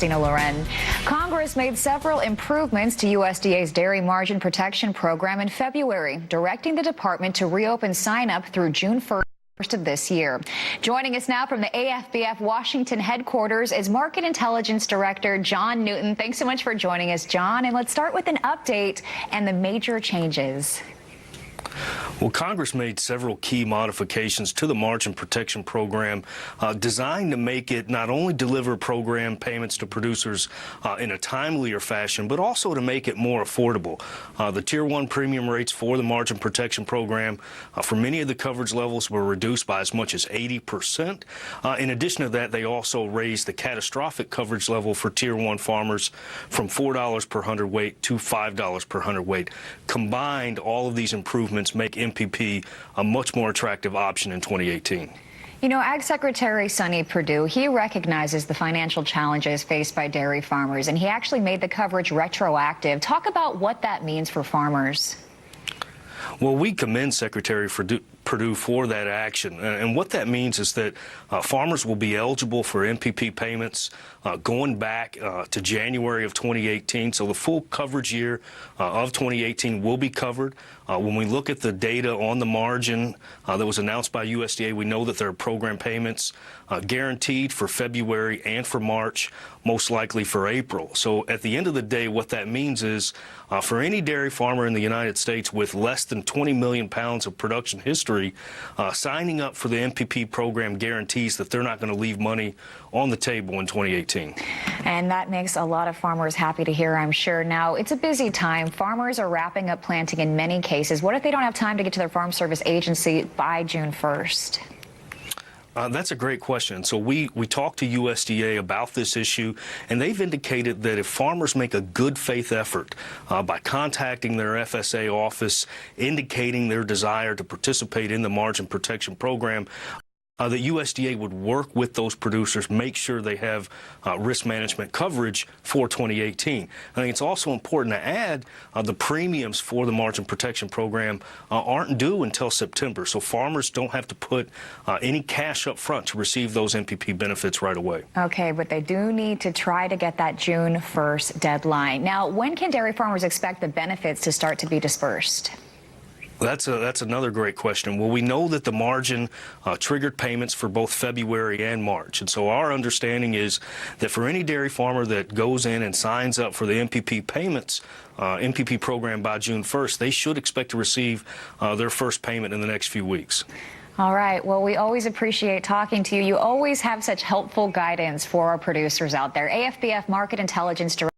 Loren. Congress made several improvements to USDA's dairy margin protection program in February, directing the department to reopen sign-up through June 1st of this year. Joining us now from the AFBF Washington headquarters is Market Intelligence Director John Newton. Thanks so much for joining us, John. And let's start with an update and the major changes. Well, Congress made several key modifications to the margin protection program designed to make it not only deliver program payments to producers in a timelier fashion, but also to make it more affordable. The Tier 1 premium rates for the margin protection program for many of the coverage levels were reduced by as much as 80%. In addition to that, they also raised the catastrophic coverage level for Tier 1 farmers from $4 per hundredweight to $5 per hundredweight. Combined, all of these improvements make MPP a much more attractive option in 2018. You know, Ag Secretary Sonny Perdue, he recognizes the financial challenges faced by dairy farmers, and he actually made the coverage retroactive. Talk about what that means for farmers. Well, we commend Secretary Perdue for that action. And what that means is that farmers will be eligible for MPP payments going back to January of 2018. So the full coverage year of 2018 will be covered. When we look at the data on the margin that was announced by USDA, we know that there are program payments guaranteed for February and for March, most likely for April. So at the end of the day, what that means is for any dairy farmer in the United States with less than 20 million pounds of production history, signing up for the MPP program guarantees that they're not going to leave money on the table in 2018. And that makes a lot of farmers happy to hear, I'm sure. Now, it's a busy time. Farmers are wrapping up planting in many cases. What if they don't have time to get to their Farm Service agency by June 1st? That's a great question. So we talked to USDA about this issue, and they've indicated that if farmers make a good faith effort by contacting their FSA office, indicating their desire to participate in the margin protection program, the USDA would work with those producers, make sure they have risk management coverage for 2018. I think it's also important to add the premiums for the margin protection program aren't due until September, so farmers don't have to put any cash up front to receive those MPP benefits right away. Okay, but they do need to try to get that June 1st deadline. Now, when can dairy farmers expect the benefits to start to be dispersed? That's another great question. Well, we know that the margin triggered payments for both February and March. And so our understanding is that for any dairy farmer that goes in and signs up for the MPP payments, MPP program by June 1st, they should expect to receive their first payment in the next few weeks. All right. Well, we always appreciate talking to you. You always have such helpful guidance for our producers out there. AFBF Market Intelligence Director